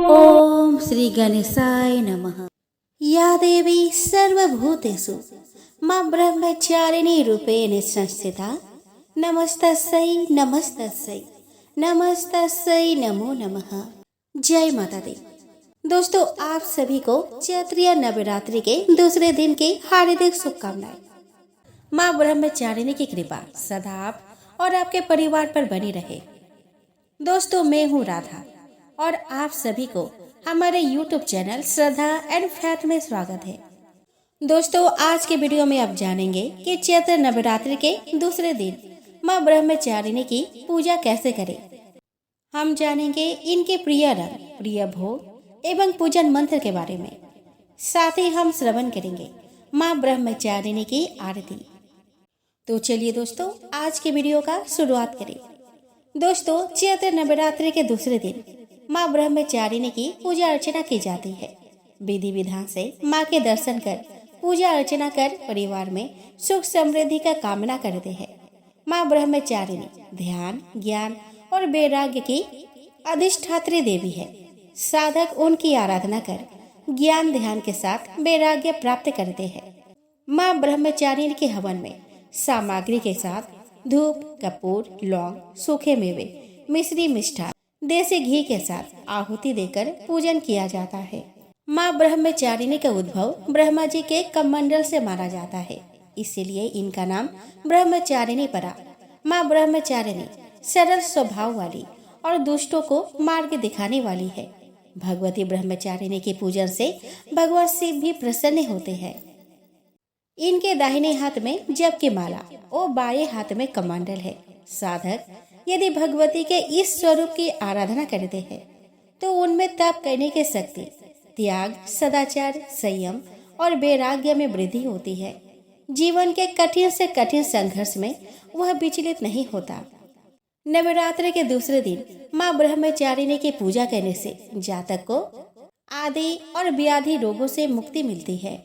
ओम श्री गणेशाय नमः। या देवी सर्वभूतेषु मां ब्रह्मचारिणी रूपेण संस्थिता नमस्तस्यै नमस्तस्यै नमस्तस्यै नमो नमः। जय माता दी। दोस्तों, आप सभी को चैत्रीय नवरात्रि के दूसरे दिन की हार्दिक शुभकामनाएं। मां ब्रह्मचारिणी की कृपा सदा आप और आपके परिवार पर बनी रहे। दोस्तों, मैं हूँ राधा और आप सभी को हमारे YouTube channel Shraddha and faith में स्वागत है। दोस्तों, आज के वीडियो में आप जानेंगे कि चैत्र नवरात्रि के दूसरे दिन मां ब्रह्मचारिणी की पूजा कैसे करें। हम जानेंगे इनके प्रिय रंग, प्रिय भोग एवं पूजन मंत्र के बारे में। साथ ही हम श्रवण करेंगे मां ब्रह्मचारिणी की आरती। तो चलिए दोस्तों, आज के वीडियो का शुरुआत करें। दोस्तों, चैत्र नवरात्रि के दूसरे दिन मां ब्रह्मचारिणी की पूजा अर्चना की जाती है। विधि विधान से मां के दर्शन कर, पूजा अर्चना कर परिवार में सुख समृद्धि का कामना करते हैं। मां ब्रह्मचारिणी ध्यान, ज्ञान और वैराग्य की अधिष्ठात्री देवी है। साधक उनकी आराधना कर ज्ञान ध्यान के साथ वैराग्य प्राप्त करते हैं। मां ब्रह्मचारिणी के हवन में सामग्री के साथ धूप, कपूर, लौंग, सूखे मेवे, मिश्री, मिष्ठान, देसी घी के साथ आहुति देकर पूजन किया जाता है। मां ब्रह्मचारिणी का उद्भव ब्रह्मा जी के कमंडल से माना जाता है, इसीलिए इनका नाम ब्रह्मचारिणी पड़ा। मां ब्रह्मचारिणी सरल स्वभाव वाली और दुष्टों को मार्ग दिखाने वाली है। भगवती ब्रह्मचारिणी के पूजन से भगवान शिव भी प्रसन्न होते हैं। इनके दाहिने हाथ में जप की माला और बाएं हाथ में कमंडल है। साधक यदि भगवती के इस स्वरूप की आराधना करते हैं तो उनमें तप करने की शक्ति, त्याग, सदाचार, संयम और वैराग्य में वृद्धि होती है। जीवन के कठिन से कठिन संघर्ष में वह विचलित नहीं होता। नवरात्र के दूसरे दिन मां ब्रह्मचारिणी की पूजा करने से जातक को आदि और व्याधि रोगों से मुक्ति मिलती है।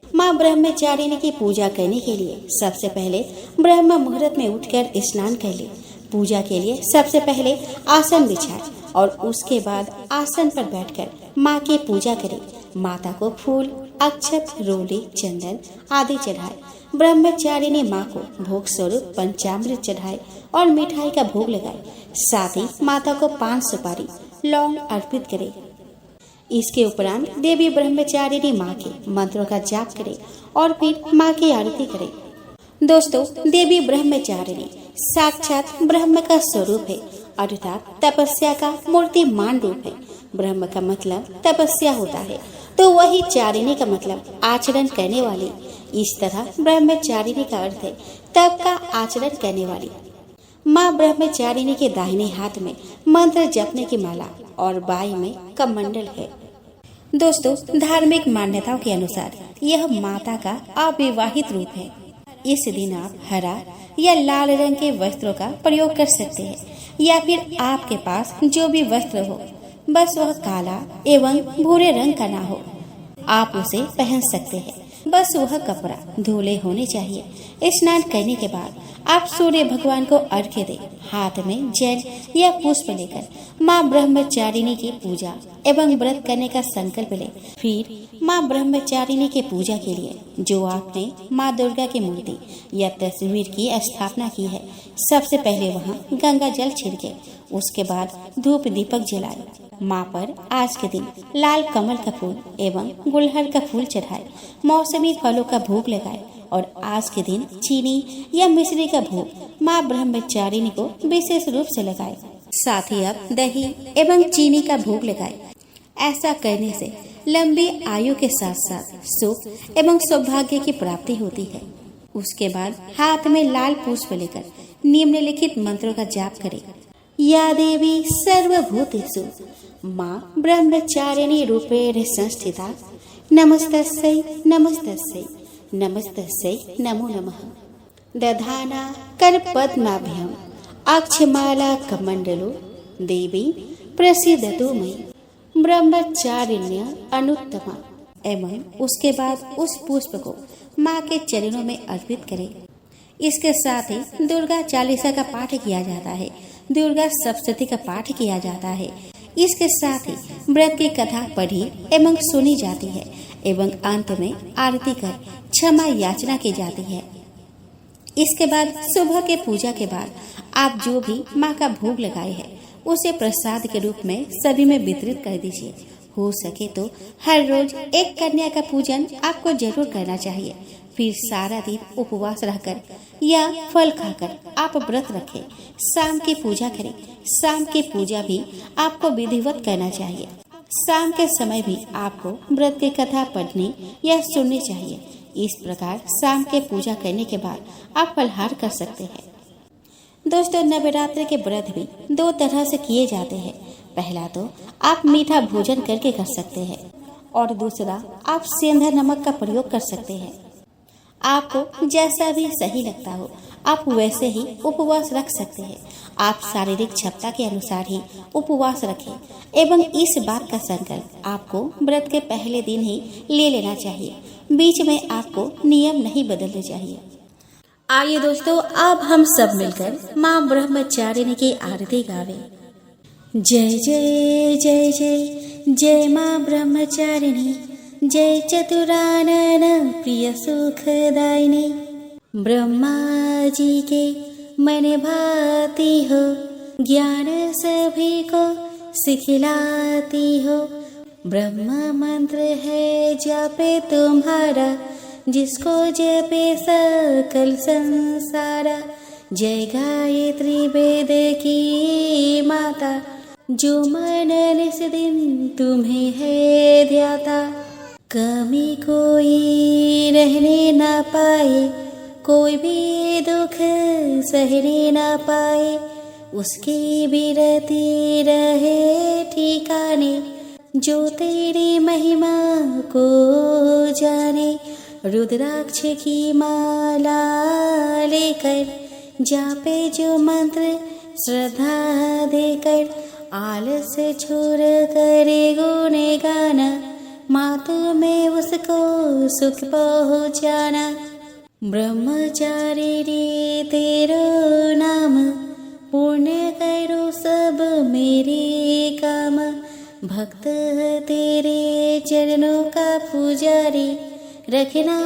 मां ब्रह्मचारिणी की पूजा करने के लिए सबसे पहले ब्रह्म मुहूर्त में उठकर स्नान कर ले। पूजा के लिए सबसे पहले आसन बिछाए और उसके बाद आसन पर बैठकर मां की पूजा करें। माता को फूल, अक्षत, रोली, चंदन आदि चढ़ाए। ब्रह्मचारिणी मां को भोग स्वरूप पंचामृत चढ़ाए और मिठाई का भोग लगाए। साथ ही माता को पान, सुपारी, लौंग अर्पित करे। इसके उपरांत देवी ब्रह्मचारिणी मां के मंत्रों का जाप करे और फिर मां की आरती करे। दोस्तों, देवी ब्रह्मचारिणी साक्षात ब्रह्म का स्वरूप है, अर्थात तपस्या का मूर्तिमान रूप है। ब्रह्म का मतलब तपस्या होता है, तो वही चारिणी का मतलब आचरण करने वाली। इस तरह ब्रह्मचारिणी का अर्थ है तप का आचरण करने वाली। मां ब्रह्मचारिणी के दाहिने हाथ में मंत्र जपने की माला और बाएं में कमंडल है। दोस्तों, धार्मिक मान्यताओं के अनुसार यह माता का अविवाहित रूप है। इस दिन आप हरा या लाल रंग के वस्त्रों का प्रयोग कर सकते हैं, या फिर आपके पास जो भी वस्त्र हो, बस वह काला एवं भूरे रंग का ना हो, आप उसे पहन सकते हैं। बस वह कपड़ा धुले होने चाहिए। स्नान करने के बाद आप सूर्य भगवान को अर्घ्य दें। हाथ में जल या पुष्प लेकर मां ब्रह्मचारिणी की पूजा एवं व्रत करने का संकल्प लें। फिर मां ब्रह्मचारिणी की पूजा के लिए जो आपने मां दुर्गा की मूर्ति या तस्वीर की स्थापना की है, सबसे पहले वहां गंगा जल छिड़के। उसके बाद धूप दीपक जलाए। मां पर आज के दिन लाल कमल का फूल एवं गुलहड़ का फूल चढ़ाए। मौसमी फलों का भोग लगाए और आज के दिन चीनी या मिश्री का भोग मां ब्रह्मचारिणी को विशेष रूप से लगाए। साथ ही आप दही एवं चीनी का भोग लगाए। ऐसा करने से लंबी आयु के साथ साथ सुख एवं सौभाग्य की प्राप्ति होती है। उसके बाद हाथ में लाल पुष्प लेकर निम्नलिखित मंत्रों का जाप करें। या देवी सर्वभूतेषु मां ब्रह्मचारिणी रूपेण संस्थिता नमस्तस्यै नमस्तस्यै नमस्तस्यै नमो नमः। दधाना करपद्माभ्याम् अक्षमाला कमंडलो देवी प्रसीदतु मयि ब्रह्मचारिण्य अनुत्तमा। एवं उसके बाद उस पुष्प को मां के चरणों में अर्पित करें। इसके साथ ही दुर्गा चालीसा का पाठ किया जाता है, दुर्गा सप्तशती का पाठ किया जाता है। इसके साथ ही व्रत की कथा पढ़ी एवं सुनी जाती है एवं अंत में आरती कर क्षमा याचना की जाती है। इसके बाद सुबह के पूजा के बाद आप जो भी माँ का भोग लगाए हैं उसे प्रसाद के रूप में सभी में वितरित कर दीजिए। हो सके तो हर रोज एक कन्या का पूजन आपको जरूर करना चाहिए। फिर सारा दिन उपवास रहकर या फल खाकर आप व्रत रखें। शाम की पूजा करें। शाम की पूजा भी आपको विधिवत करना चाहिए। शाम के समय भी आपको व्रत की कथा पढ़नी या सुननी चाहिए। इस प्रकार शाम के पूजा करने के बाद आप फलाहार कर सकते हैं। दोस्तों, नवरात्र के व्रत भी दो तरह से किए जाते हैं। पहला तो आप मीठा भोजन करके कर सकते हैं और दूसरा आप सेंधा नमक का प्रयोग कर सकते हैं। आपको जैसा भी सही लगता हो आप वैसे ही उपवास रख सकते हैं। आप शारीरिक क्षमता के अनुसार ही उपवास रखें एवं इस बात का संकल्प आपको व्रत के पहले दिन ही ले लेना चाहिए। बीच में आपको नियम नहीं बदलने चाहिए। आइए दोस्तों, अब हम सब मिलकर माँ ब्रह्मचारिणी की आरती गावे। जय जय जय जय जय माँ ब्रह्मचारिणी, जय चतुरानन प्रिय सुखदायिनी। ब्रह्मा जी के मन भाती हो, ज्ञान सभी को सिखलाती हो। ब्रह्म मंत्र है जापे तुम्हारा, जिसको जपे सकल संसारा। जय गायत्री वेद की माता, जो मन निस दिन तुम्हें है ध्याता। कमी कोई रहने ना पाए, कोई भी दुख सहने ना पाए। उसकी विरति रहे ठिकाने, जो तेरी महिमा को जाने। रुद्राक्ष की माला लेकर जापे जो मंत्र श्रद्धा देकर। आलस छोड़ करे गुणे गाना, मातु में उसको सुख पहुँचाना। ब्रह्मचारिणी तेरो नाम, पुण्य करो सब मेरे काम। भक्त तेरे चरणों का पुजारी, रखना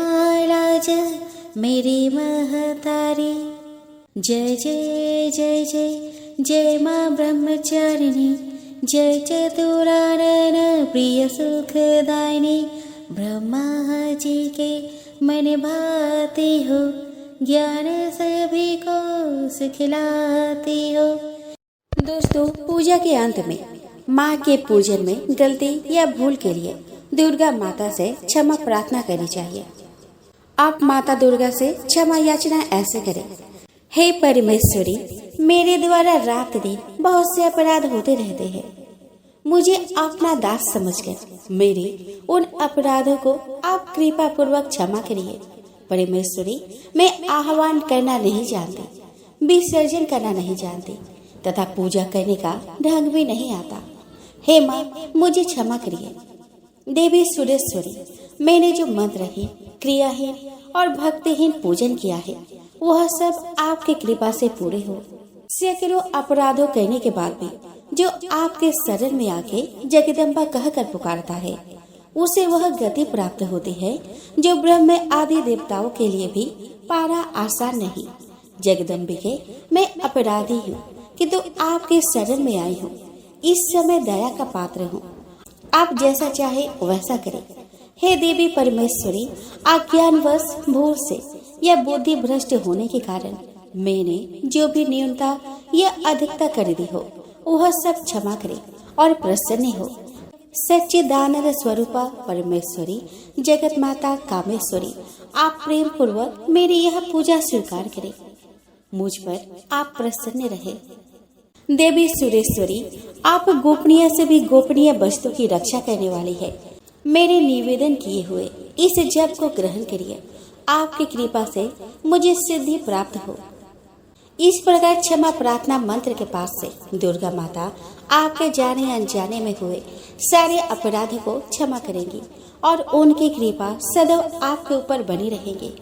लाज मेरी महतारी। जय जय जय जय जय माँ ब्रह्मचारिणी, जय चतुरानन प्रिय सुखदायिनी। ब्रह्मा जी के मन भाती हो, ज्ञान सभी को सिखलाती हो। दोस्तों, पूजा के अंत में माँ के पूजन में गलती या भूल के लिए दुर्गा माता से क्षमा प्रार्थना करनी चाहिए। आप माता दुर्गा से क्षमा याचना ऐसे करें। हे परमेश्वरी, मेरे द्वारा रात दिन बहुत से अपराध होते रहते हैं। मुझे अपना दास समझकर मेरे उन अपराधों को आप कृपा पूर्वक क्षमा करिए। परमेश्वरी, मैं आह्वान करना नहीं जानती, विसर्जन करना नहीं जानती तथा पूजा करने का ढंग भी नहीं आता। हे माँ, मुझे क्षमा करिए। देवी सुरेश्वरी, मैंने जो मंत्रहीन, क्रियाहीन और भक्तिहीन पूजन किया है वह सब आपकी कृपा से पूरे हो। सैकड़ों अपराधों करने के बाद भी जो आपके शरण में आके जगदम्बा कहकर पुकारता है उसे वह गति प्राप्त होती है जो ब्रह्म आदि देवताओं के लिए भी पाना आसान नहीं। जगदम्बिके, मैं अपराधी हूँ किंतु आपके शरण में आई हूँ। इस समय दया का पात्र हूँ। आप जैसा चाहे वैसा करें। हे देवी परमेश्वरी, अज्ञानवश भूल से या बुद्धि भ्रष्ट होने के कारण मैंने जो भी न्यूनता या अधिकता कर दी हो वह सब क्षमा करे और प्रसन्न हो। सच्चिदानंद स्वरूपा परमेश्वरी, जगत माता कामेश्वरी, आप प्रेम पूर्वक मेरी यह पूजा स्वीकार करें। मुझ पर आप प्रसन्न रहे। देवी सुरेश्वरी, आप गोपनीय से भी गोपनीय वस्तु की रक्षा करने वाली है। मेरे निवेदन किए हुए इस जप को ग्रहण करिए। आपकी कृपा से मुझे सिद्धि प्राप्त हो। इस प्रकार क्षमा प्रार्थना मंत्र के पास से दुर्गा माता आपके जाने अनजाने में हुए सारे अपराध को क्षमा करेंगी और उनकी कृपा सदैव आपके ऊपर बनी रहेगी।